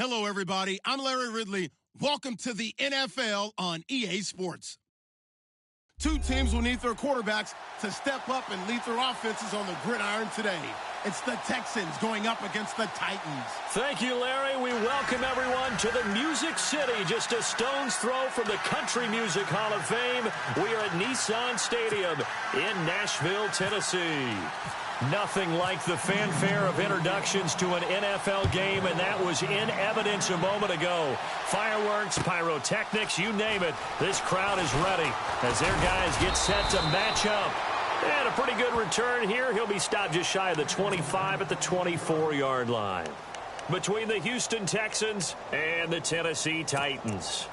Hello, everybody. I'm Larry Ridley. Welcome to the NFL on EA Sports. Two teams will need their quarterbacks to step up and lead their offenses on the gridiron today. It's the Texans going up against the Titans. Thank you, Larry. We welcome everyone to the Music City, just a stone's throw from the Country Music Hall of Fame. We are at Nissan Stadium in Nashville, Tennessee. Nothing like the fanfare of introductions to an NFL game, and that was in evidence a moment ago. Fireworks, pyrotechnics, you name it. This crowd is ready as their guys get set to match up. And a pretty good return here. He'll be stopped just shy of the 25 at the 24-yard line. Between the Houston Texans and the Tennessee Titans.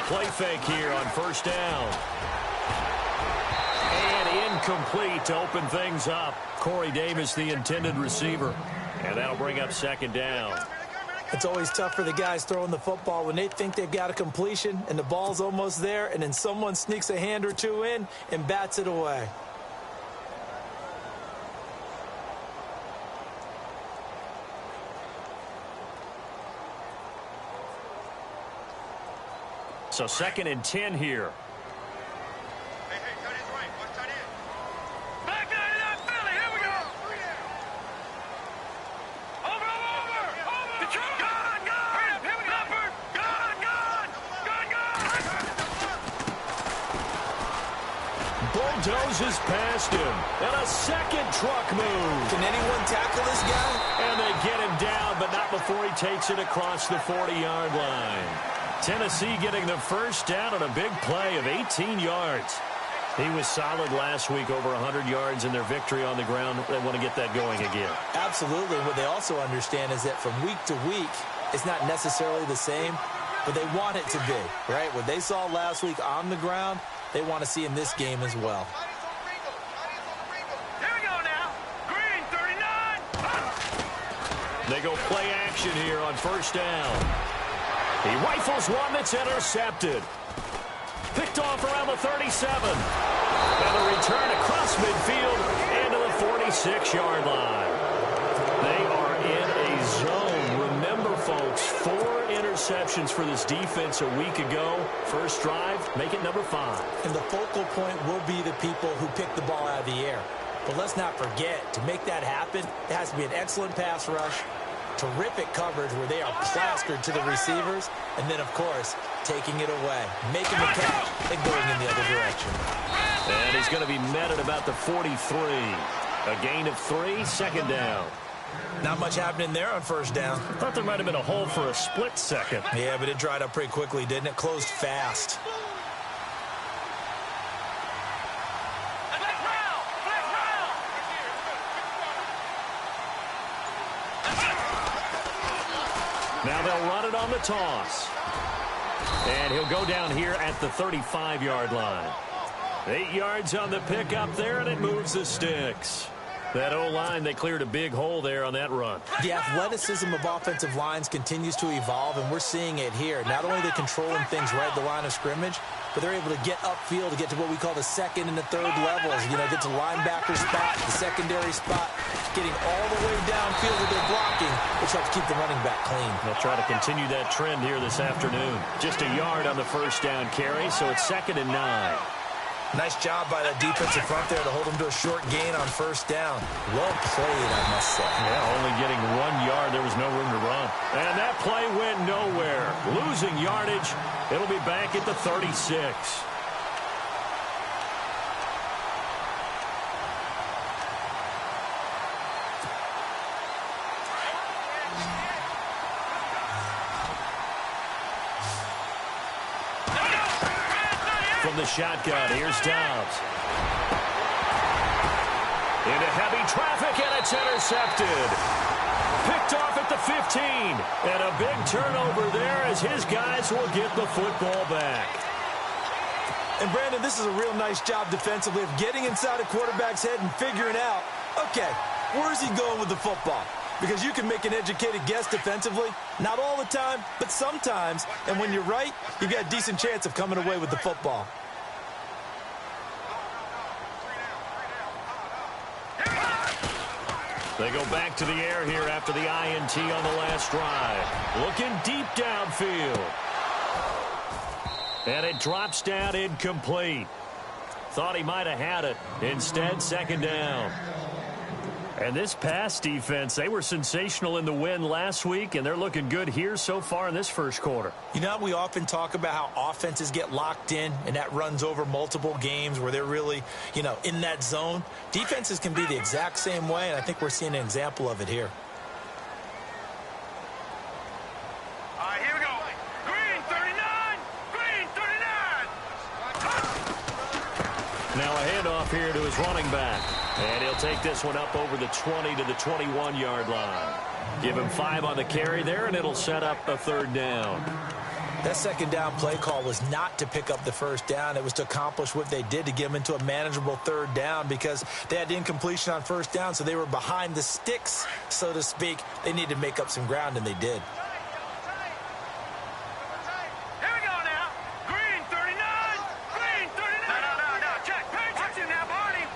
Play fake here on first down. And incomplete to open things up. Corey Davis, the intended receiver. And that'll bring up second down. It's always tough for the guys throwing the football when they think they've got a completion and the ball's almost there, and then someone sneaks a hand or two in and bats it away. So 2nd and 10 here. Hey, tight end's right. Watch tight end. Back down in that Philly. Here we go. Over. The truck. Gone. Here we go. Leopard. Gone. Bulldozes past him. And a second truck move. Can anyone tackle this guy? And they get him down, but not before he takes it across the 40-yard line. Tennessee getting the first down on a big play of 18 yards. He was solid last week, over 100 yards in their victory on the ground. They want to get that going again. Absolutely. What they also understand is that from week to week, it's not necessarily the same, but they want it to be, right? What they saw last week on the ground, they want to see in this game as well. Here we go now. Green, 39. They go play action here on first down. He rifles one that's intercepted. Picked off around the 37. And a return across midfield into the 46-yard line. They are in a zone. Remember, folks, 4 interceptions for this defense a week ago. First drive, make it number 5. And the focal point will be the people who pick the ball out of the air. But let's not forget, to make that happen, it has to be an excellent pass rush, terrific coverage where they are plastered to the receivers, and then, of course, taking it away, making the catch, and going in the other direction. And he's going to be met at about the 43. A gain of 3, second down. Not much happening there on first down. Thought there might have been a hole for a split second. Yeah, but it dried up pretty quickly, didn't it? Closed fast. Now they'll run it on the toss. And he'll go down here at the 35-yard line. 8 yards on the pickup there, and it moves the sticks. That O-line, they cleared a big hole there on that run. The athleticism of offensive lines continues to evolve, and we're seeing it here. Not only are they controlling things right at the line of scrimmage, but they're able to get upfield to get to what we call the second and the third levels. You know, get to linebacker spot, the secondary spot, getting all the way downfield with their blocking, which helps keep the running back clean. They'll try to continue that trend here this afternoon. Just a yard on the first down carry, so it's 2nd and 9. Nice job by that defensive front there to hold them to a short gain on first down. Well played, I must say. Yeah, only getting 1 yard. There was no room to run. And that play went nowhere. Losing yardage. It'll be back at the 36. From the shotgun, here's Dobbs. into heavy traffic, and it's intercepted. Picked off at the 15, and a big turnover there as his guys will get the football back. And, Brandon, this is a real nice job defensively of getting inside a quarterback's head and figuring out, okay, where's he going with the football? Because you can make an educated guess defensively. Not all the time, but sometimes. And when you're right, you've got a decent chance of coming away with the football. They go back to the air here after the INT on the last drive. Looking deep downfield. And it drops down incomplete. Thought he might have had it. Instead, second down. And this pass defense, they were sensational in the win last week, and they're looking good here so far in this first quarter. You know, we often talk about how offenses get locked in, and that runs over multiple games where they're really, you know, in that zone. Defenses can be the exact same way, and I think we're seeing an example of it here. All right, here we go. Green 39. Green 39. Now a handoff here to his running back. And he'll take this one up over the 20 to the 21-yard line. Give him 5 on the carry there, and it'll set up a third down. That second down play call was not to pick up the first down. It was to accomplish what they did to get them into a manageable third down because they had incompletion on first down, so they were behind the sticks, so to speak. They needed to make up some ground, and they did. Here we go now. Green 39. Green 39. No. Check. Watch him now, Barney.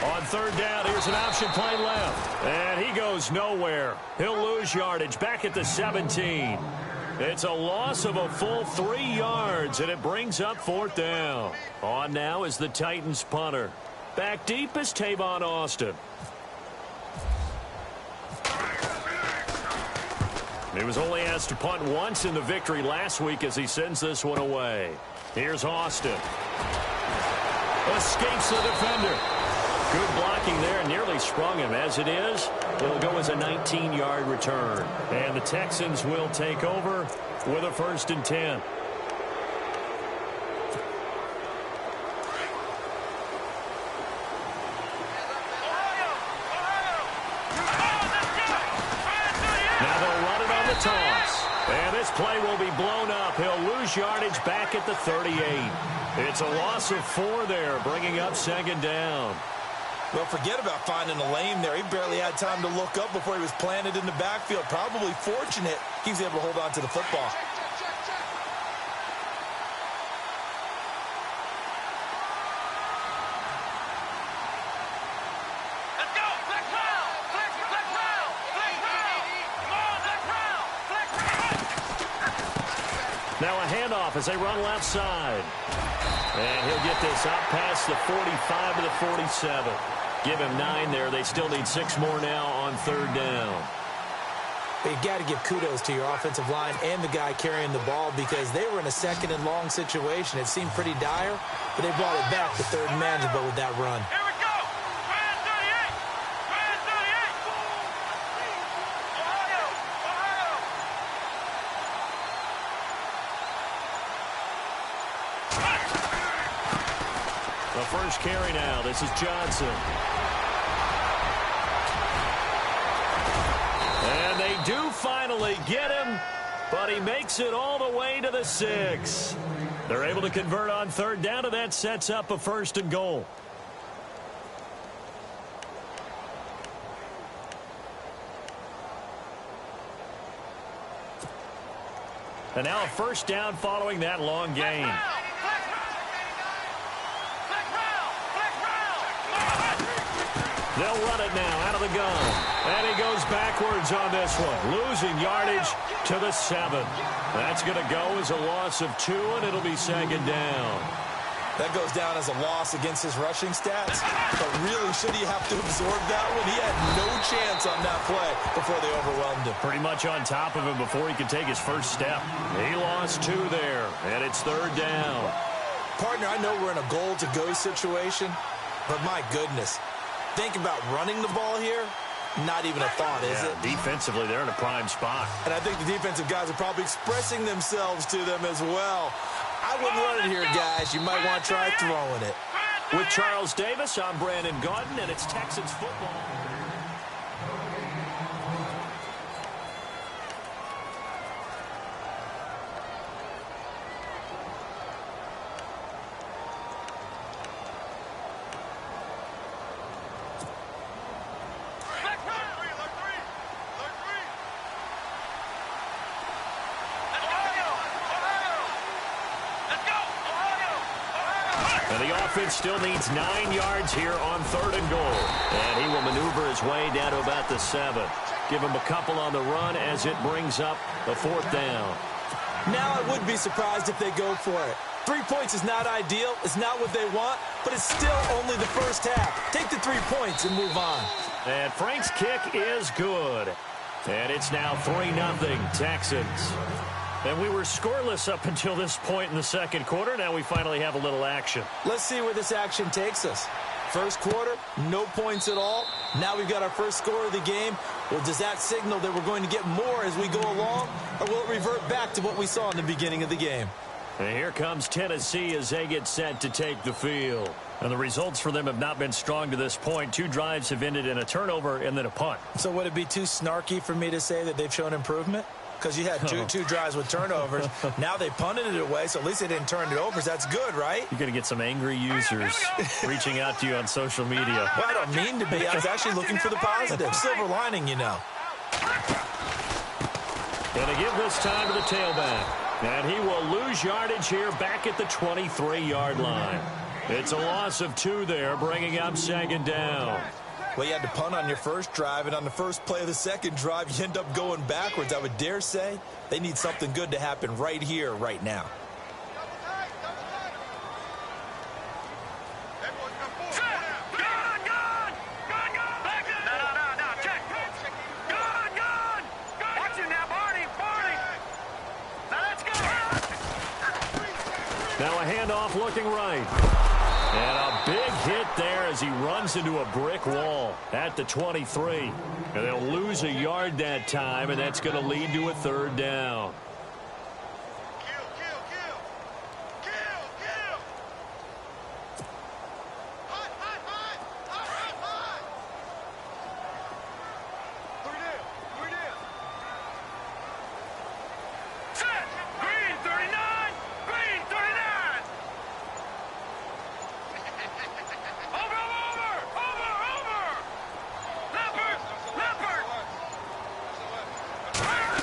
On third down, here's an option play left. And he goes nowhere. He'll lose yardage back at the 17. It's a loss of a full 3 yards, and it brings up fourth down. On now is the Titans punter. Back deep is Tavon Austin. He was only asked to punt once in the victory last week as he sends this one away. Here's Austin. Escapes the defender. Good blocking there, nearly sprung him. As it is, it'll go as a 19-yard return. And the Texans will take over with a 1st and 10. Now they'll run it on the toss. And this play will be blown up. He'll lose yardage back at the 38. It's a loss of 4 there, bringing up second down. Well, forget about finding a lane there. He barely had time to look up before he was planted in the backfield. Probably fortunate he was able to hold on to the football. Let's go. Flex round. Flex round. Flex round. Come on, flex round. Flex round. Now a handoff as they run left side. And he'll get this out past the 45 to the 47. Give him 9 there. They still need 6 more now on third down. But you got to give kudos to your offensive line and the guy carrying the ball because they were in a second and long situation. It seemed pretty dire, but they brought it back to third and manageable with that run. Here we go. Grand 38. Grand 38. Ohio. The first carry now. This is Johnson. And they do finally get him, but he makes it all the way to the 6. They're able to convert on third down, and that sets up a 1st and goal. And now a 1st down following that long gain. They'll run it now out of the gun. And he goes backwards on this one. Losing yardage to the 7. That's going to go as a loss of 2, and it'll be second down. That goes down as a loss against his rushing stats. But really, should he have to absorb that one? He had no chance on that play before they overwhelmed him. Pretty much on top of him before he could take his first step. He lost 2 there, and it's third down. Partner, I know we're in a goal-to-go situation, but my goodness. Think about running the ball here. Not even a thought, is it? Defensively, they're in a prime spot. And I think the defensive guys are probably expressing themselves to them as well. I wouldn't run it here, guys. You might want to try throwing it. With Charles Davis, I'm Brandon Gaudin, and it's Texans football. And the offense still needs 9 yards here on 3rd and goal. And he will maneuver his way down to about the 7. Give him a couple on the run as it brings up the 4th down. Now I wouldn't be surprised if they go for it. 3 points is not ideal. It's not what they want, but it's still only the first half. Take the 3 points and move on. And Frank's kick is good. And it's now 3-0 Texans. And we were scoreless up until this point in the second quarter. Now we finally have a little action. Let's see where this action takes us. First quarter, no points at all. Now we've got our first score of the game. Well, does that signal that we're going to get more as we go along? Or will it revert back to what we saw in the beginning of the game? And here comes Tennessee as they get set to take the field. And the results for them have not been strong to this point. 2 drives have ended in a turnover and then a punt. So would it be too snarky for me to say that they've shown improvement? Because you had two drives with turnovers. Now they punted it away, so at least they didn't turn it over. So that's good, right? You're going to get some angry users reaching out to you on social media. Well, I don't mean to be. I was actually looking for the positive. Silver lining, you know. And to give this time to the tailback. And he will lose yardage here back at the 23-yard line. It's a loss of 2 there, bringing up 2nd down. Well, you had to punt on your first drive, and on the first play of the second drive, you end up going backwards. I would dare say they need something good to happen right here, right now. Now a handoff looking right. And a big hit there as he runs into a brick wall at the 23. And they'll lose a yard that time, and that's going to lead to a 3rd down.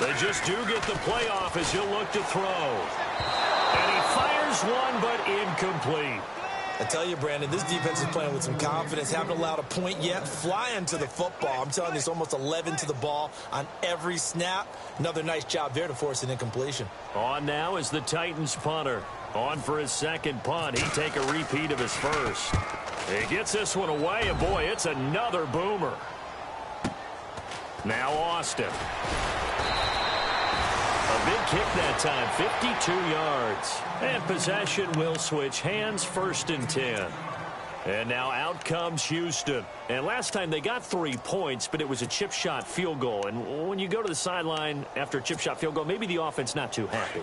They just do get the playoff as he'll look to throw. And he fires one, but incomplete. I tell you, Brandon, this defense is playing with some confidence. Haven't allowed a point yet. Flying to the football. I'm telling you, it's almost 11 to the ball on every snap. Another nice job there to force an incompletion. On now is the Titans punter. On for his 2nd punt. He'd take a repeat of his first. He gets this one away, and boy, it's another boomer. Now Austin. A big kick that time, 52 yards. And possession will switch hands, 1st and 10. And now out comes Houston. And last time they got 3 points, but it was a chip shot field goal. And when you go to the sideline after a chip shot field goal, maybe the offense not too happy.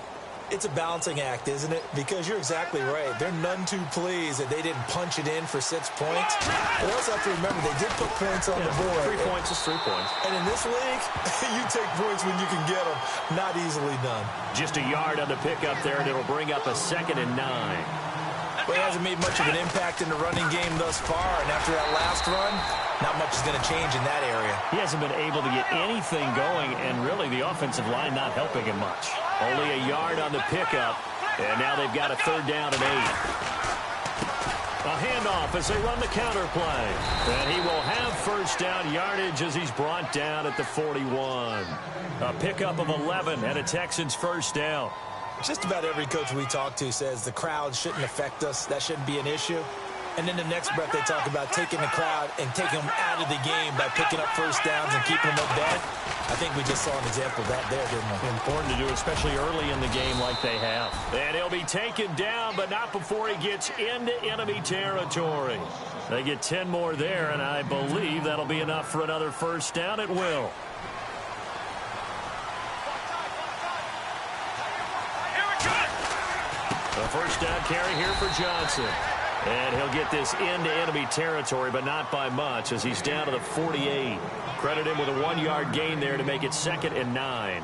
It's a balancing act, isn't it? Because you're exactly right. They're none too pleased that they didn't punch it in for 6 points. But also have to remember, they did put points on the board. 3 points is 3 points. And in this league, you take points when you can get them. Not easily done. Just a yard on the pickup there, and it'll bring up a 2nd and 9. Well, he hasn't made much of an impact in the running game thus far. And after that last run, not much is going to change in that area. He hasn't been able to get anything going, and really the offensive line not helping him much. Only a yard on the pickup, and now they've got a 3rd down and 8. A handoff as they run the counter play. And he will have 1st down yardage as he's brought down at the 41. A pickup of 11 and a Texans 1st down. Just about every coach we talk to says the crowd shouldn't affect us. That shouldn't be an issue. And then the next breath they talk about taking the crowd and taking them out of the game by picking up 1st downs and keeping them at bay. I think we just saw an example of that there, didn't we? Important to do, especially early in the game like they have. And he'll be taken down, but not before he gets into enemy territory. They get 10 more there, and I believe that'll be enough for another 1st down. It will. The 1st down carry here for Johnson. And he'll get this into enemy territory, but not by much, as he's down to the 48. Credit him with a 1-yard gain there to make it 2nd and 9.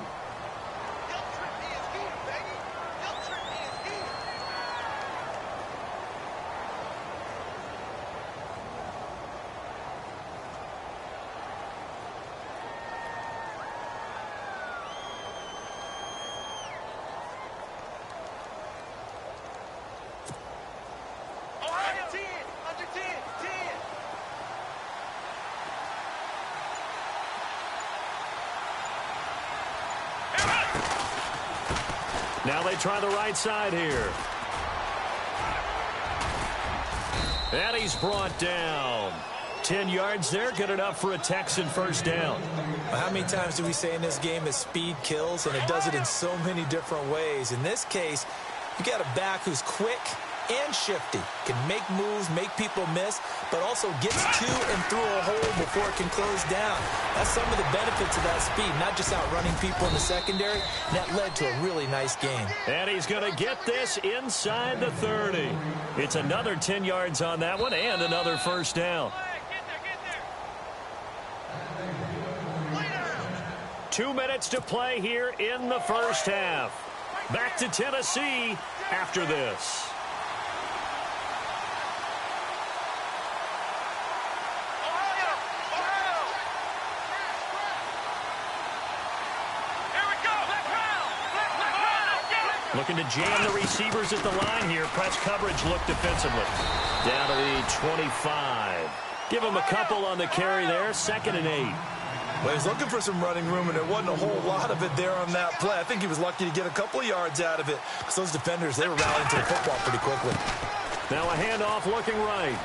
Now they try the right side here. And he's brought down. 10 yards there, good enough for a Texan first down. How many times do we say in this game that speed kills, and it does it in so many different ways? In this case, you got a back who's quick and shifty, can make moves, make people miss, but also gets to and through a hole before it can close down. That's some of the benefits of that speed, not just outrunning people in the secondary. And that led to a really nice game. And he's going to get this inside the 30. It's another 10 yards on that one and another first down. 2 minutes to play here in the first half. Back to Tennessee after this. Looking to jam the receivers at the line here. Press coverage look defensively. Down to the 25. Give him a couple on the carry there. 2nd and 8. Well, he was looking for some running room, and there wasn't a whole lot of it there on that play. I think he was lucky to get a couple of yards out of it, because those defenders, they were rallying to the football pretty quickly. Now a handoff looking right.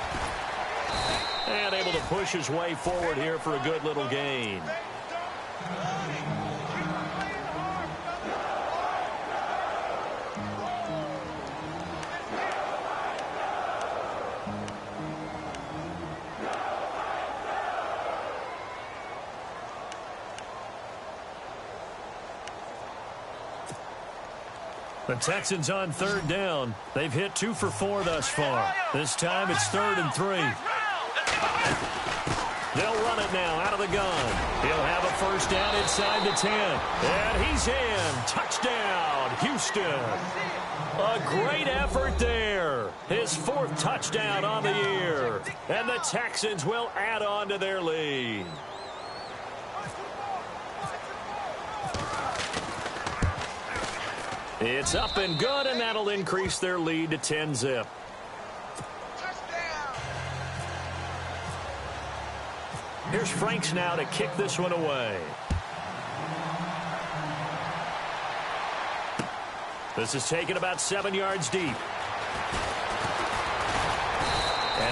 And able to push his way forward here for a good little gain. The Texans on 3rd down. They've hit 2 for 4 thus far. This time it's 3rd and 3. They'll run it now out of the gun. He'll have a first down inside the 10. And he's in. Touchdown, Houston. A great effort there. His 4th touchdown on the year. And the Texans will add on to their lead. It's up and good, and that'll increase their lead to 10-zip. Here's Franks now to kick this one away. This is taken about 7 yards deep. And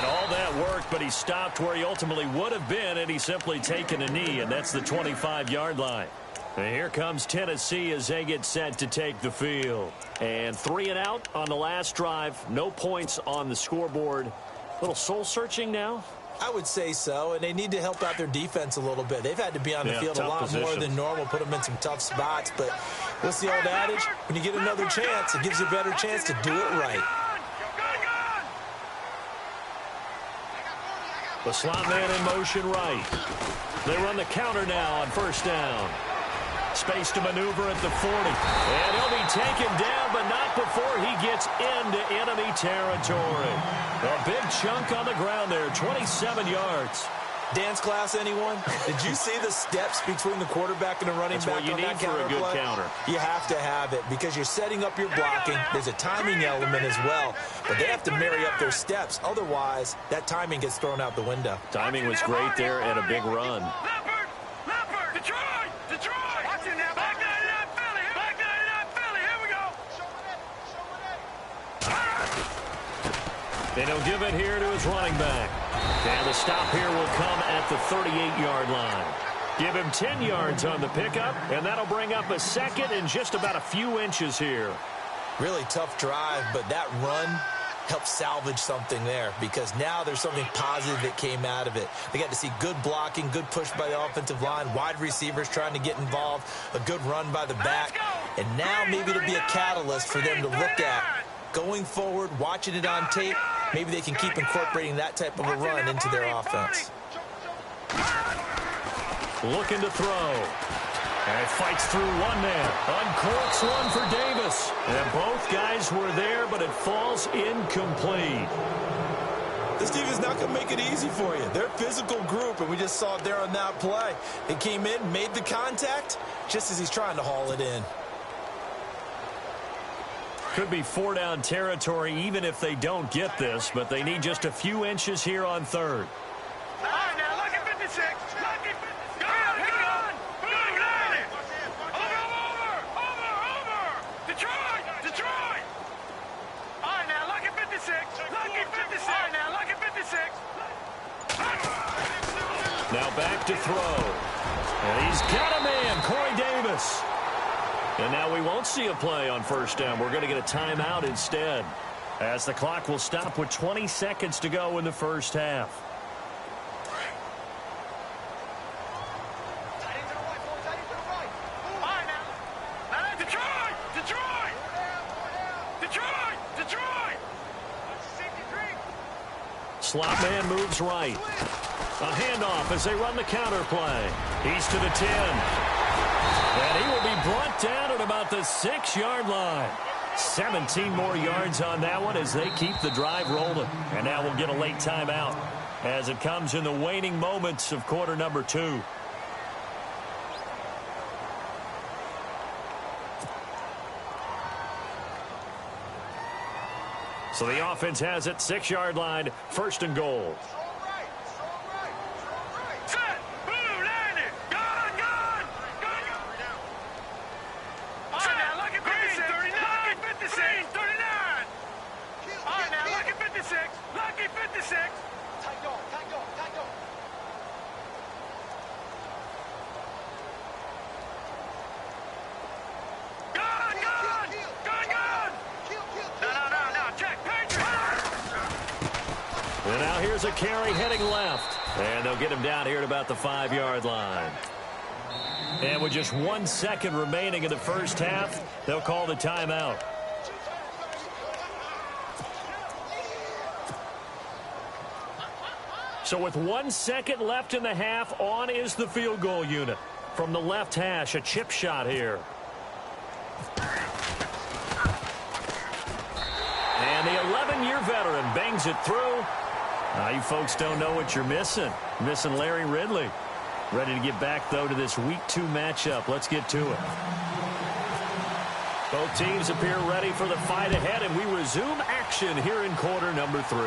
all that worked, but he stopped where he ultimately would have been had he simply taken a knee, and that's the 25-yard line. And here comes Tennessee as they get set to take the field. And 3 and out on the last drive. No points on the scoreboard. A little soul-searching now? I would say so, and they need to help out their defense a little bit. They've had to be on the field a lot more than normal, put them in some tough spots. But what's the old adage? When you get another chance, it gives you a better chance to do it right. The slot man in motion right. They run the counter now on first down. Space to maneuver at the 40. And he'll be taken down, but not before he gets into enemy territory. A big chunk on the ground there, 27 yards. Dance class, anyone? Did you see the steps between the quarterback and the running back on that counter play? That's what you need for a good counter. You have to have it because you're setting up your blocking. There's a timing element as well, but they have to marry up their steps. Otherwise, that timing gets thrown out the window. Timing was great there and a big run. And he'll give it here to his running back. And the stop here will come at the 38-yard line. Give him 10 yards on the pickup, and that'll bring up a 2nd and just about a few inches here. Really tough drive, but that run helped salvage something there because now there's something positive that came out of it. They got to see good blocking, good push by the offensive line, wide receivers trying to get involved, a good run by the back, and now maybe it'll be a catalyst for them to look at going forward, watching it on tape, maybe they can keep incorporating that type of a run into their offense. Looking to throw. And fights through one man. Uncorks one for Davis. And both guys were there, but it falls incomplete. This team is not going to make it easy for you. They're a physical group, and we just saw it there on that play. He came in, made the contact, just as he's trying to haul it in. Could be 4-down territory even if they don't get this, but they need just a few inches here on third. All right, now, look at 56. Look at 56. Go on. Boom, land it. Over. Detroit. All right, now, look at 56. Look at 56. All right, now, look at 56. Now back to throw. And he's got a man, Corey Davis. And now we won't see a play on first down. We're going to get a timeout instead, as the clock will stop with 20 seconds to go in the first half. Slot man moves right. A handoff as they run the counter play. He's to the 10. And he will be brought down at about the 6-yard line. 17 more yards on that one as they keep the drive rolling. And now we'll get a late timeout as it comes in the waning moments of quarter number 2. So the offense has it, 6-yard line, first and goal. Set. Boom, land it. Gun. All right, now, look at 56. 39. Look at 56. 39. All right, now, look at 56. Look at 56. Tight go. And now here's a carry heading left. And they'll get him down here at about the 5-yard line. And with just 1 second remaining in the first half, they'll call the timeout. So with 1 second left in the half, on is the field goal unit. From the left hash, a chip shot here. And the 11-year veteran bangs it through. Now, you folks don't know what you're missing. Missing Larry Ridley. Ready to get back, though, to this Week 2 matchup. Let's get to it. Both teams appear ready for the fight ahead, and we resume action here in quarter number 3.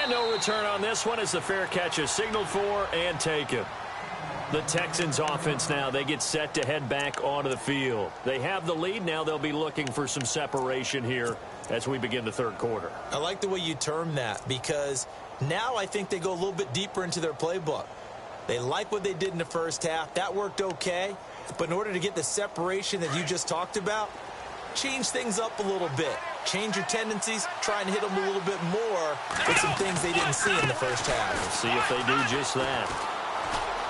And no return on this one as the fair catch is signaled for and taken. The Texans offense now, they get set to head back onto the field. They have the lead. Now they'll be looking for some separation here as we begin the third quarter. I like the way you term that, because now I think they go a little bit deeper into their playbook. They like what they did in the first half. That worked okay. But in order to get the separation that you just talked about, change things up a little bit. Change your tendencies. Try and hit them a little bit more with some things they didn't see in the first half. Let's see if they do just that.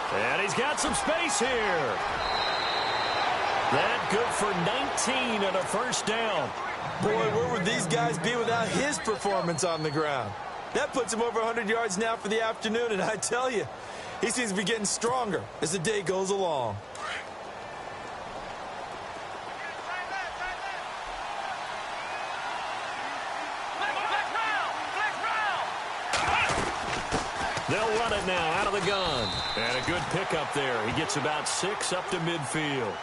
And he's got some space here. That good for 19 and a first down. Boy, where would these guys be without his performance on the ground? That puts him over 100 yards now for the afternoon, and I tell you, he seems to be getting stronger as the day goes along. They'll run it now out of the gun. And a good pickup there. He gets about 6 up to midfield.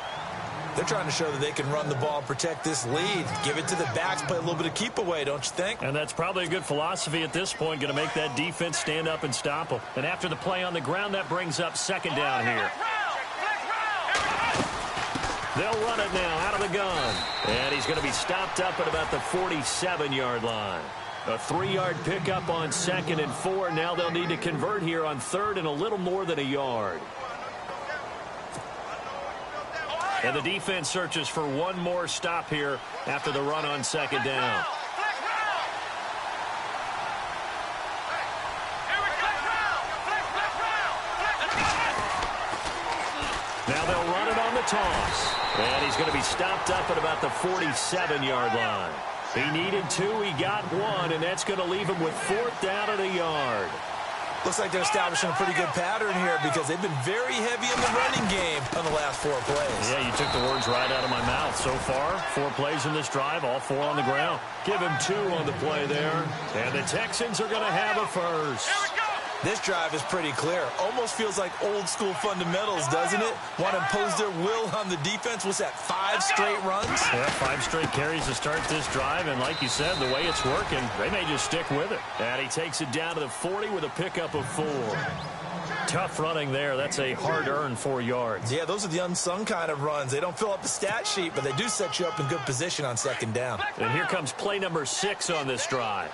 They're trying to show that they can run the ball and protect this lead. Give it to the backs, play a little bit of keep away, don't you think? And that's probably a good philosophy at this point, going to make that defense stand up and stop them. And after the play on the ground, that brings up second down here. They'll run it now out of the gun. And he's going to be stopped up at about the 47-yard line. A 3-yard pickup on 2nd and 4. Now they'll need to convert here on 3rd and a little more than a yard. And the defense searches for one more stop here after the run on 2nd down. Now they'll run it on the toss. And he's going to be stopped up at about the 47-yard line. He needed 2, he got 1, and that's going to leave him with 4th down and a yard. Looks like they're establishing a pretty good pattern here because they've been very heavy in the running game on the last 4 plays. Yeah, you took the words right out of my mouth. So far, 4 plays in this drive, all 4 on the ground. Give him 2 on the play there. And the Texans are going to have a first. This drive is pretty clear. Almost feels like old school fundamentals, doesn't it? Want to impose their will on the defense. What's that, 5 straight runs? Yeah, 5 straight carries to start this drive. And like you said, the way it's working, they may just stick with it. And he takes it down to the 40 with a pickup of 4. Tough running there. That's a hard-earned 4 yards. Yeah, those are the unsung kind of runs. They don't fill up the stat sheet, but they do set you up in good position on 2nd down. And here comes play number 6 on this drive.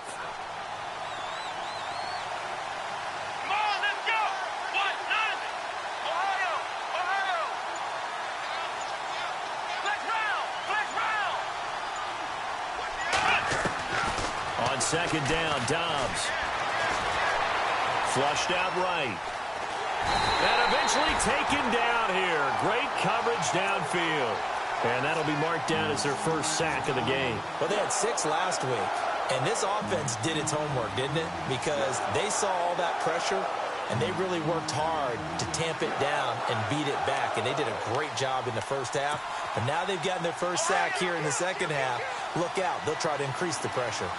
On 2nd down, Dobbs. Flushed out right. And eventually taken down here. Great coverage downfield. And that'll be marked down as their first sack of the game. Well, they had 6 last week. And this offense did its homework, didn't it? Because they saw all that pressure, and they really worked hard to tamp it down and beat it back. And they did a great job in the first half. But now they've gotten their first sack here in the second half. Look out. They'll try to increase the pressure.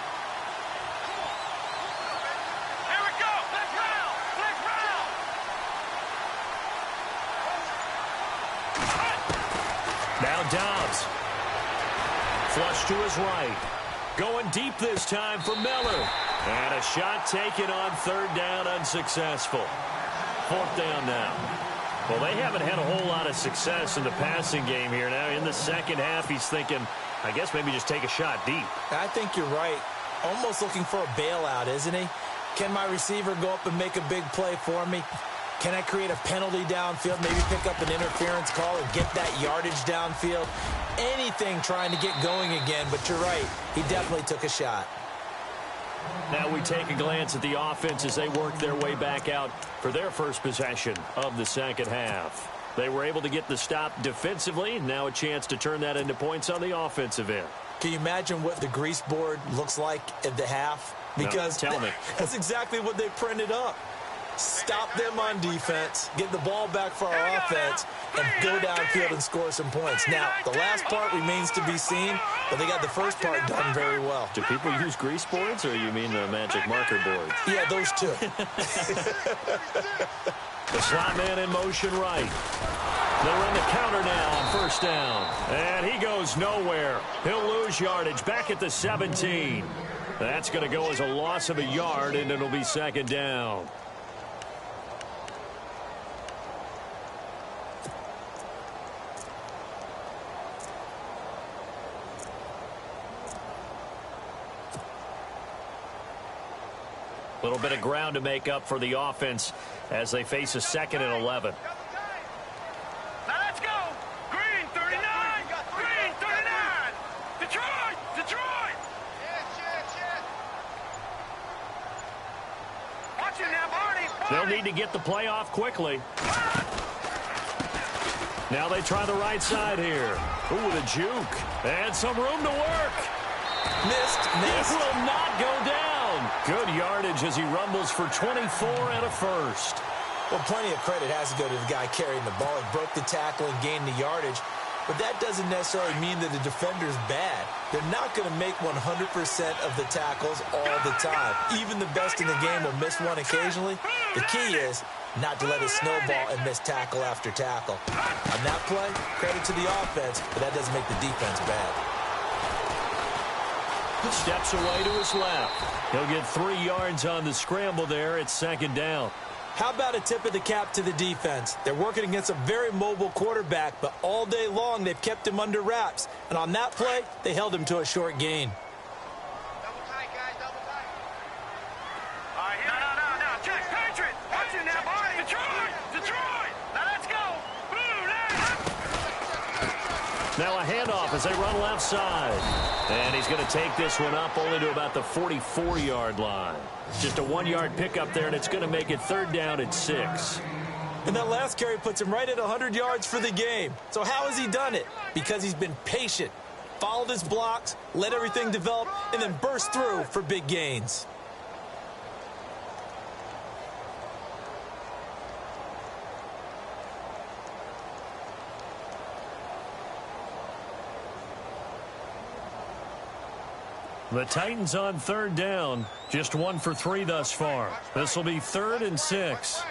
Now Dobbs. Flush to his right. Going deep this time for Miller. And a shot taken on 3rd down, unsuccessful. 4th down now. Well, they haven't had a whole lot of success in the passing game here. Now in the second half, he's thinking, I guess maybe just take a shot deep. I think you're right. Almost looking for a bailout, isn't he? Can my receiver go up and make a big play for me? Can I create a penalty downfield, maybe pick up an interference call and get that yardage downfield? Anything trying to get going again, but you're right. He definitely took a shot. Now we take a glance at the offense as they work their way back out for their first possession of the second half. They were able to get the stop defensively. Now a chance to turn that into points on the offensive end. Can you imagine what the grease board looks like at the half? Because no, tell me. That's exactly what they printed up. Stop them on defense, get the ball back for our offense, and go downfield and score some points. Now, the last part remains to be seen, but they got the first part done very well. Do people use grease boards, or you mean the magic marker boards? Yeah, those two. The slot man in motion right. They'll run the counter now on 1st down. And he goes nowhere. He'll lose yardage back at the 17. That's going to go as a loss of a yard, and it'll be 2nd down. Little bit of ground to make up for the offense as they face a 2nd and 11. Now let's go. Green 39. Green 39. Detroit. Detroit. Watch it now, Barney. They'll need to get the play off quickly. Now they try the right side here. Ooh, with a juke. And some room to work. Missed. It will not go down. Good yardage as he rumbles for 24 and a first. Well, plenty of credit has to go to the guy carrying the ball. He broke the tackle and gained the yardage. But that doesn't necessarily mean that the defender's bad. They're not going to make 100% of the tackles all the time. Even the best in the game will miss one occasionally. The key is not to let it snowball and miss tackle after tackle. On that play, credit to the offense, but that doesn't make the defense bad. Steps away to his left. He'll get 3 yards on the scramble there. It's 2nd down. How about a tip of the cap to the defense? They're working against a very mobile quarterback, but all day long they've kept him under wraps. And on that play, they held him to a short gain. Double tight, guys, double tight. All right, now, check, Patriot. Watch it now, Barney. Detroit. Detroit. Now let's go. Blue, Now a handoff as they run left side. And he's going to take this one up only to about the 44-yard line. Just a 1-yard pickup there, and it's going to make it 3rd down at 6. And that last carry puts him right at 100 yards for the game. So how has he done it? Because he's been patient, followed his blocks, let everything develop, and then burst through for big gains. The Titans on third down. Just 1 for 3 thus far. This will be 3rd and 6.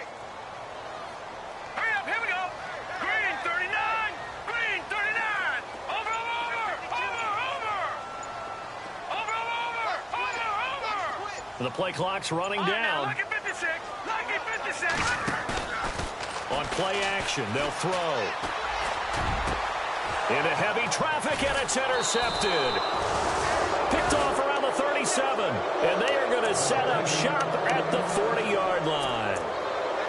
Hurry up, here we go. Green 39. Green 39. Over. The play clock's running down. Lucky 56. Lucky 56. On play action, they'll throw. Into heavy traffic, and it's intercepted. Picked off around the 37, and they are going to set up shop at the 40-yard line.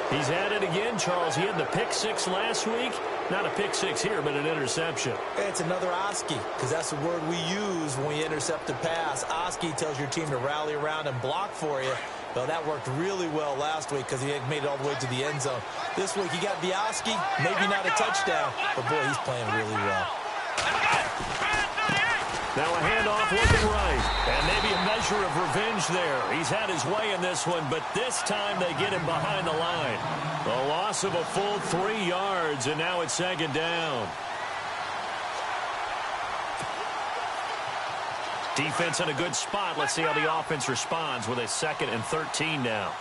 He's at it again, Charles. He had the pick 6 last week. Not a pick 6 here, but an interception. It's another Oski, because that's the word we use when we intercept a pass. Oski tells your team to rally around and block for you. Well, that worked really well last week because he had made it all the way to the end zone. This week, he got the Oski, maybe not a touchdown, but boy, he's playing really well. Now a handoff looking right, and maybe a measure of revenge there. He's had his way in this one, but this time they get him behind the line. A loss of a full 3 yards, and now it's 2nd down. Defense in a good spot. Let's see how the offense responds with a 2nd and 13 now.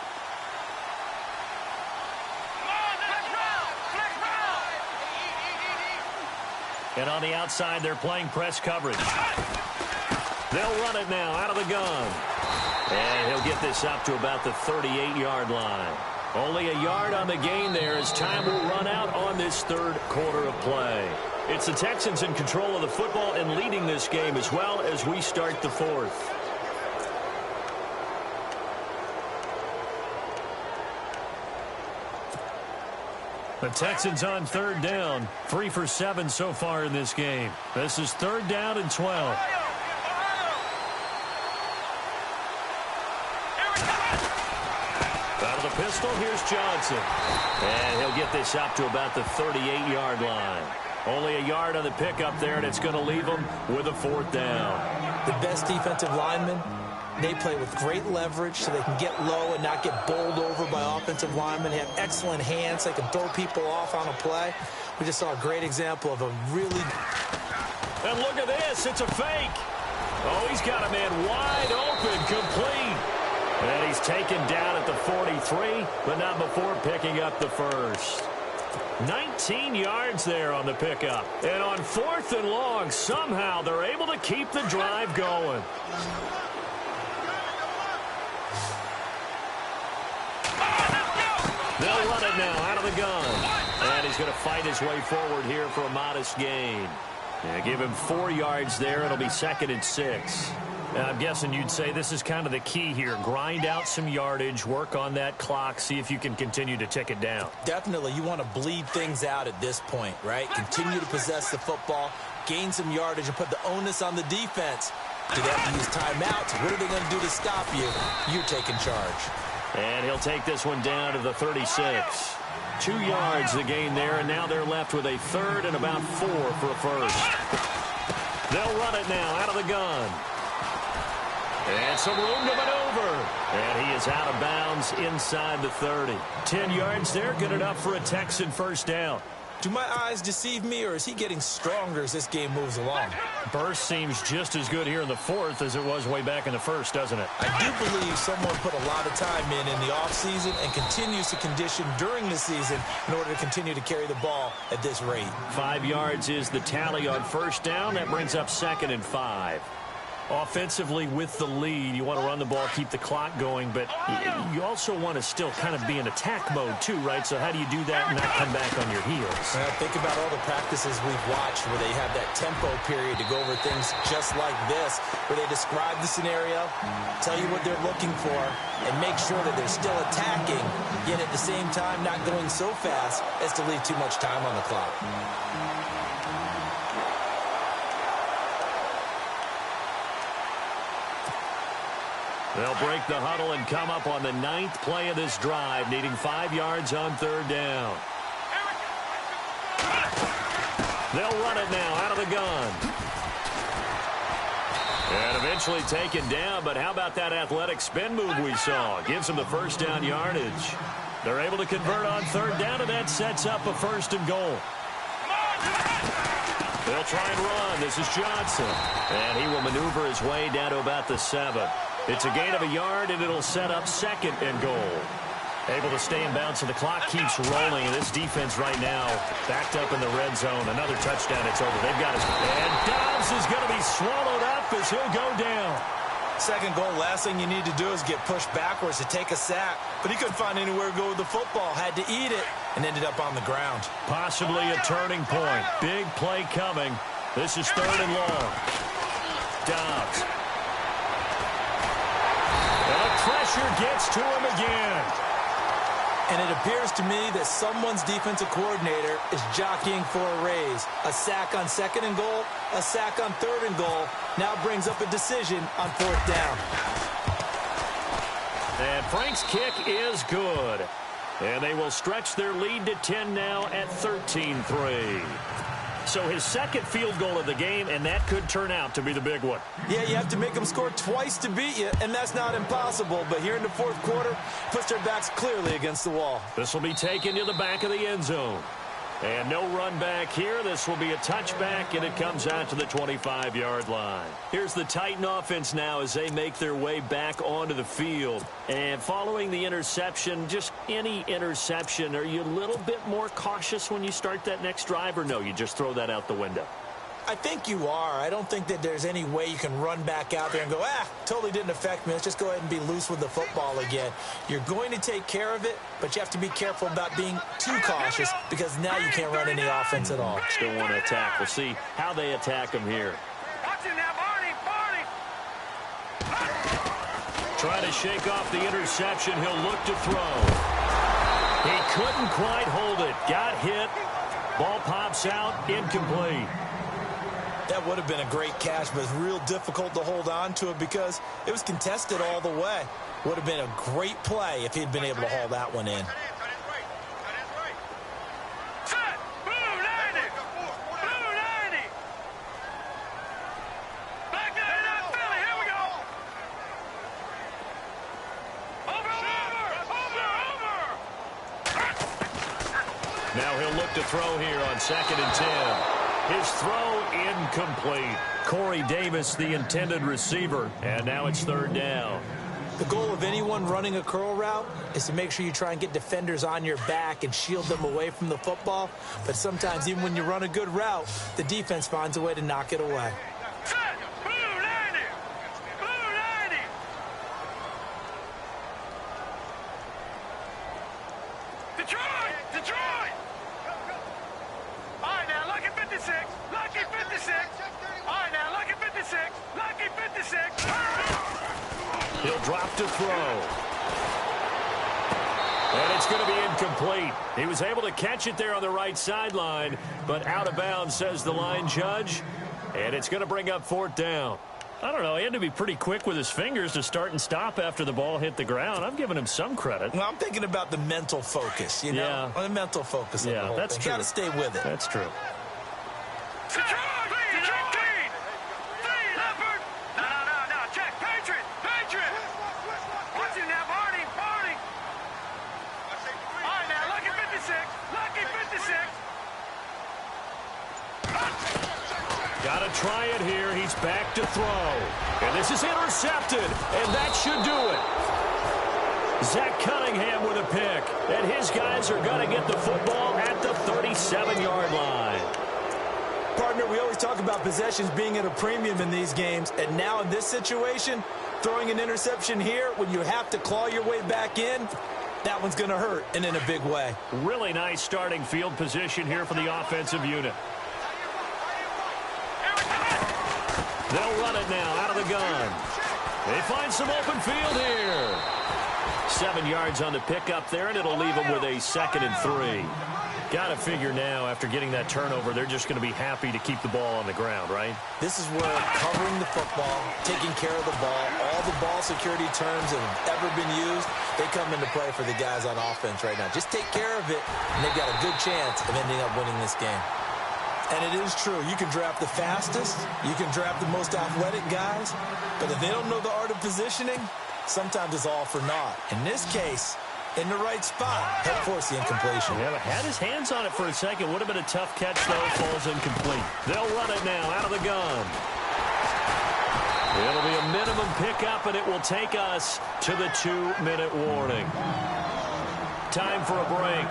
And on the outside, they're playing press coverage. They'll run it now out of the gun. And he'll get this up to about the 38-yard line. Only a yard on the gain there as time will run out on this 3rd quarter of play. It's the Texans in control of the football and leading this game as well as we start the 4th. The Texans on 3rd down. 3 for 7 so far in this game. This is 3rd down and 12. Out of the pistol, here's Johnson. And he'll get this up to about the 38-yard line. Only a yard on the pickup there, and it's going to leave them with a 4th down. The best defensive linemen, they play with great leverage so they can get low and not get bowled over by offensive linemen. They have excellent hands. They can throw people off on a play. We just saw a great example of a really... And look at this. It's a fake. Oh, he's got a man wide open, complete. And he's taken down at the 43, but not before picking up the 1st. 19 yards there on the pickup. And on 4th and long, somehow they're able to keep the drive going. They'll run it now out of the gun. And he's going to fight his way forward here for a modest gain. Give him 4 yards there. It'll be 2nd and 6. I'm guessing you'd say this is kind of the key here. Grind out some yardage, work on that clock, see if you can continue to tick it down. Definitely. You want to bleed things out at this point, right? Continue to possess the football, gain some yardage, and put the onus on the defense. Do they have to use timeouts? What are they going to do to stop you? You're taking charge. And he'll take this one down to the 36. 2 yards the gain there, and now they're left with a 3rd and about 4 for a 1st. They'll run it now out of the gun. And some room to maneuver. And he is out of bounds inside the 30. 10 yards there, good enough for a Texan 1st down. Do my eyes deceive me, or is he getting stronger as this game moves along? Burst seems just as good here in the 4th as it was way back in the 1st, doesn't it? I do believe someone put a lot of time in the offseason and continues to condition during the season in order to continue to carry the ball at this rate. 5 yards is the tally on 1st down. That brings up 2nd and 5. Offensively with the lead, you want to run the ball, keep the clock going, but you also want to still kind of be in attack mode too, right? So how do you do that and not come back on your heels? Well, think about all the practices we've watched where they have that tempo period to go over things just like this, where they describe the scenario, tell you what they're looking for, and make sure that they're still attacking, yet at the same time not going so fast as to leave too much time on the clock. They'll break the huddle and come up on the 9th play of this drive, needing 5 yards on 3rd down. They'll run it now out of the gun. And eventually taken down, but how about that athletic spin move we saw? Gives them the first down yardage. They're able to convert on third down, and that sets up a 1st and goal. They'll try and run. This is Johnson. And he will maneuver his way down to about the 7. It's a gain of a yard, and it'll set up 2nd and goal. Able to stay in bounds, so the clock keeps rolling. And this defense right now backed up in the red zone. Another touchdown. It's over. They've got it. And Dobbs is going to be swallowed up as he'll go down. 2nd goal, last thing you need to do is get pushed backwards to take a sack. But he couldn't find anywhere to go with the football. Had to eat it and ended up on the ground. Possibly a turning point. Big play coming. This is 3rd and long. Dobbs. And the pressure gets to him again. And it appears to me that someone's defensive coordinator is jockeying for a raise. A sack on 2nd and goal, a sack on 3rd and goal. Now brings up a decision on 4th down. And Frank's kick is good. And they will stretch their lead to 10 now at 13-3. So his 2nd field goal of the game, and that could turn out to be the big one. Yeah, you have to make them score twice to beat you, and that's not impossible. But here in the 4th quarter, puts their backs clearly against the wall. This will be taken to the back of the end zone. And no run back here. This will be a touchback, and it comes out to the 25-yard line. Here's the Titan offense now as they make their way back onto the field. And following the interception, just any interception, are you a little bit more cautious when you start that next drive, or no, you just throw that out the window? I think you are. I don't think that there's any way you can run back out there and go, totally didn't affect me. Let's just go ahead and be loose with the football again. You're going to take care of it, but you have to be careful about being too cautious because now you can't run any offense at all. Still want to attack. We'll see how they attack him here. Watch him now, Barney. Trying to shake off the interception. He'll look to throw. He couldn't quite hold it. Got hit. Ball pops out. Incomplete. That would have been a great catch, but it's real difficult to hold on to it because it was contested all the way. Would have been a great play if he'd been able to haul that one in. Set. Blue 90. Blue 90. Back there in Philly. Here we go. Over. Now he'll look to throw here on 2nd and 10. His throw incomplete. Corey Davis, the intended receiver. And now it's 3rd down. The goal of anyone running a curl route is to make sure you try and get defenders on your back and shield them away from the football. But sometimes even when you run a good route, the defense finds a way to knock it away. Set. Blue 90. Blue 90. Detroit. All right, now, lucky 56. Lucky 56. All right, now, lucky 56. Lucky 56. He'll drop to throw. And it's going to be incomplete. He was able to catch it there on the right sideline, but out of bounds, says the line judge. And it's going to bring up 4th down. I don't know. He had to be pretty quick with his fingers to start and stop after the ball hit the ground. I'm giving him some credit. Well, I'm thinking about the mental focus, you know? Yeah. The mental focus of the whole that's thing. true. Got to stay with it. That's true. Detroit. Leopard. No. Check. Patriot. Watch him now, Barney. All right, now, lucky 56. Lucky 56. Got to try it here. He's back to throw. And this is intercepted. And that should do it. Zach Cunningham with a pick. And his guys are going to get the football at the 37-yard line. Partner, we always talk about possessions being at a premium in these games. And now in this situation, throwing an interception here when you have to claw your way back in, that one's going to hurt, and in a big way. Really nice starting field position here for the offensive unit. They'll run it now out of the gun. They find some open field here. 7 yards on the pickup there, and it'll leave them with a 2nd and 3. Got to figure now, after getting that turnover, they're just going to be happy to keep the ball on the ground, right? This is where covering the football, taking care of the ball, all the ball security terms that have ever been used, they come into play for the guys on offense right now. Just take care of it, and they've got a good chance of ending up winning this game. And it is true. You can draft the fastest. You can draft the most athletic guys. But if they don't know the art of positioning, sometimes it's all for naught. In this case, in the right spot, help force the incompletion. Yeah, had his hands on it for a second. Would have been a tough catch, though. Falls incomplete. They'll run it now out of the gun. It'll be a minimum pickup, and it will take us to the 2-minute warning. Time for a break.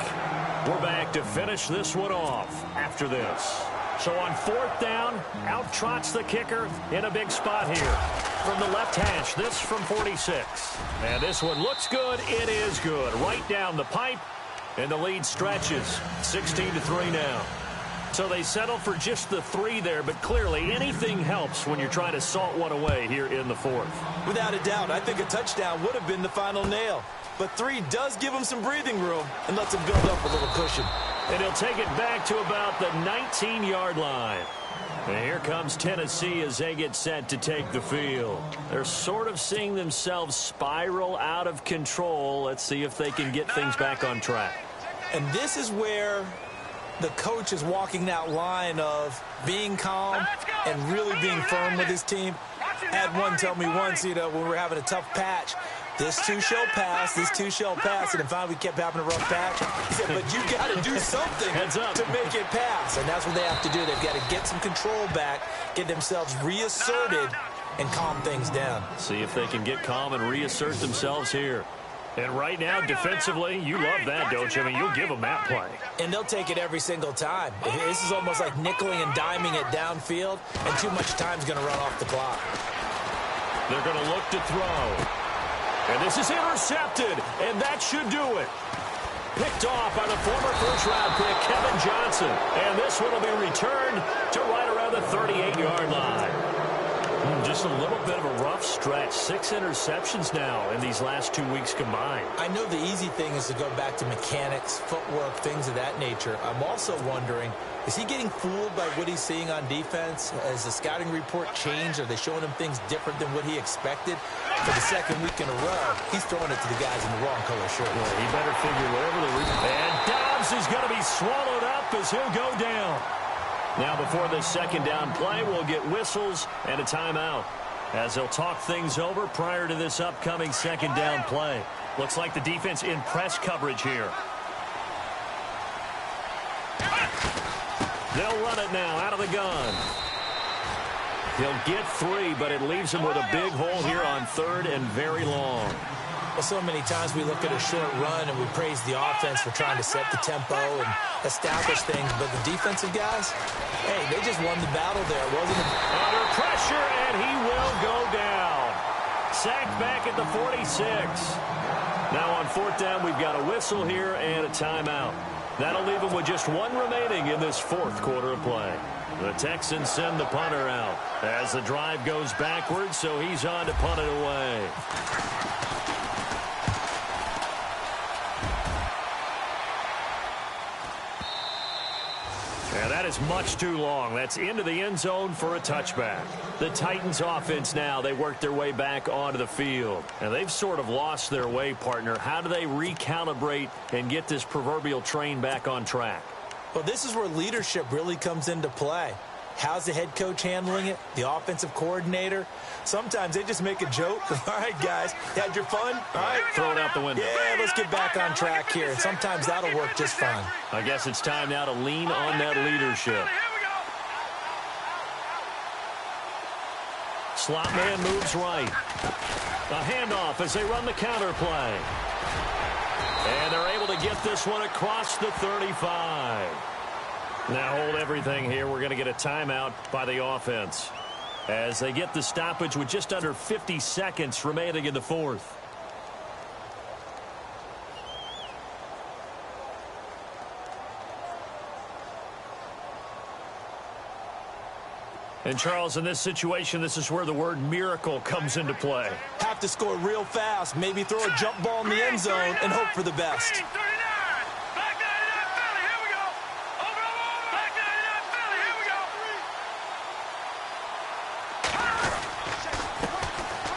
We're back to finish this one off after this. So on 4th down, out trots the kicker in a big spot here. From the left hash, this from 46. And this one looks good. It is good. Right down the pipe, and the lead stretches. 16-3 now. So they settle for just the 3 there, but clearly anything helps when you're trying to salt one away here in the 4th. Without a doubt, I think a touchdown would have been the final nail. But 3 does give him some breathing room and lets him build up a little cushion. And he'll take it back to about the 19-yard line. And here comes Tennessee as they get set to take the field. They're sort of seeing themselves spiral out of control. Let's see if they can get things back on track. And this is where the coach is walking that line of being calm and really being firm with his team. I had one tell me once, when we were having a tough patch, this too shall pass, this too shall pass. And then finally we kept having a rough patch. He said, but you got to do something to make it pass. And that's what they have to do. They've got to get some control back, get themselves reasserted, and calm things down. See if they can get calm and reassert themselves here. And right now, defensively, you love that, don't you? I mean, you'll give them that play. And they'll take it every single time. This is almost like nickeling and diming it downfield, and too much time's going to run off the clock. They're going to look to throw. And this is intercepted, and that should do it. Picked off by the former first-round pick, Kevin Johnson. And this one will be returned to right around the 38-yard line. Just a little bit of a rough stretch. 6 interceptions now in these last 2 weeks combined. I know the easy thing is to go back to mechanics, footwork, things of that nature. I'm also wondering, is he getting fooled by what he's seeing on defense? Has the scouting report changed? Are they showing him things different than what he expected? For the 2nd week in a row, he's throwing it to the guys in the wrong color shirt. Well, he better figure whatever the reason. And Dobbs is going to be swallowed up as he'll go down. Now, before this 2nd down play, we'll get whistles and a timeout as they'll talk things over prior to this upcoming 2nd down play. Looks like the defense in press coverage here. They'll run it now out of the gun. He'll get 3, but it leaves him with a big hole here on 3rd and very long. Well, so many times we look at a short run and we praise the offense for trying to set the tempo and establish things, but the defensive guys, hey, they just won the battle there, wasn't it? Under pressure, and he will go down. Sacked back at the 46. Now on 4th down, we've got a whistle here and a timeout. That'll leave him with just 1 remaining in this 4th quarter of play. The Texans send the punter out as the drive goes backwards, so he's on to punt it away. And that is much too long. That's into the end zone for a touchback. The Titans offense now, they work their way back onto the field. And they've sort of lost their way, partner. How do they recalibrate and get this proverbial train back on track? Well, this is where leadership really comes into play. How's the head coach handling it? The offensive coordinator? Sometimes they just make a joke. All right, guys, had your fun? All right. Throw it out the window. Yeah, let's get back on track here. And sometimes that'll work just fine. I guess it's time now to lean on that leadership. Slot man moves right. A handoff as they run the counter play. And they're able to get this one across the 35. Now hold everything here. We're going to get a timeout by the offense as they get the stoppage with just under 50 seconds remaining in the 4th. And, Charles, in this situation, this is where the word miracle comes into play. Have to score real fast, maybe throw a jump ball in the end zone and hope for the best.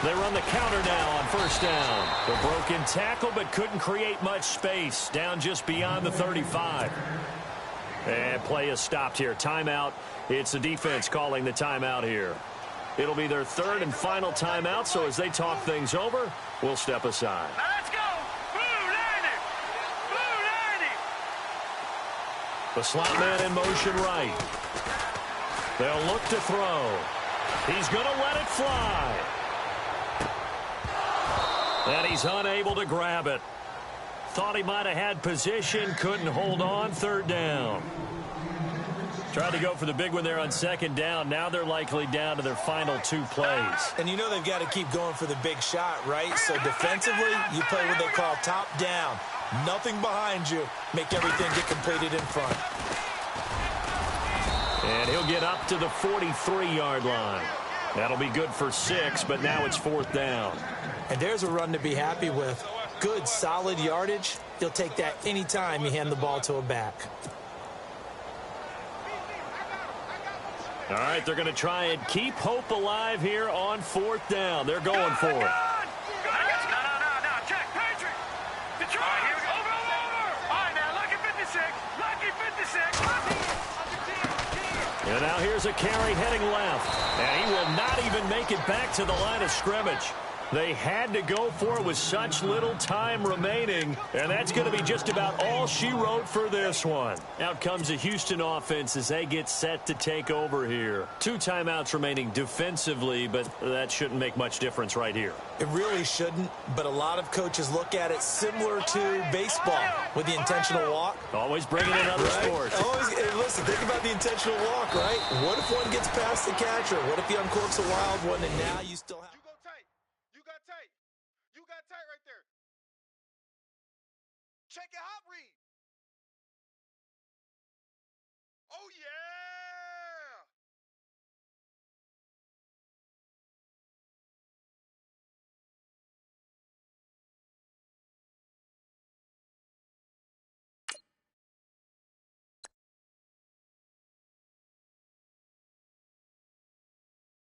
They run the counter now on 1st down. The broken tackle, but couldn't create much space. Down just beyond the 35. And play is stopped here. Timeout. It's the defense calling the timeout here. It'll be their third and final timeout, so as they talk things over, we'll step aside. Now let's go. Blue 90. Blue 90. The slot man in motion right. They'll look to throw. He's going to let it fly. And he's unable to grab it. Thought he might have had position, couldn't hold on. Third down. Tried to go for the big one there on second down. Now they're likely down to their final 2 plays. And you know they've got to keep going for the big shot, right? So defensively, you play what they call top down. Nothing behind you. Make everything get completed in front. And he'll get up to the 43-yard line. That'll be good for 6, but now it's 4th down. And there's a run to be happy with. Good, solid yardage. You'll take that anytime you hand the ball to a back. All right, they're going to try and keep hope alive here on 4th down. They're going for it. No, check. Patriot. Detroit. Here we go. Over. All right, now, lucky 56. Lucky 56. And now here's a carry heading left. And he will not even make it back to the line of scrimmage. They had to go for it with such little time remaining, and that's going to be just about all she wrote for this one. Out comes the Houston offense as they get set to take over here. 2 timeouts remaining defensively, but that shouldn't make much difference right here. It really shouldn't, but a lot of coaches look at it similar to baseball with the intentional walk. Always bringing in other sports. Always, and listen, think about the intentional walk, right? What if one gets past the catcher? What if he uncorks a wild one, and now you still have... You got tight right there. Check your hop read.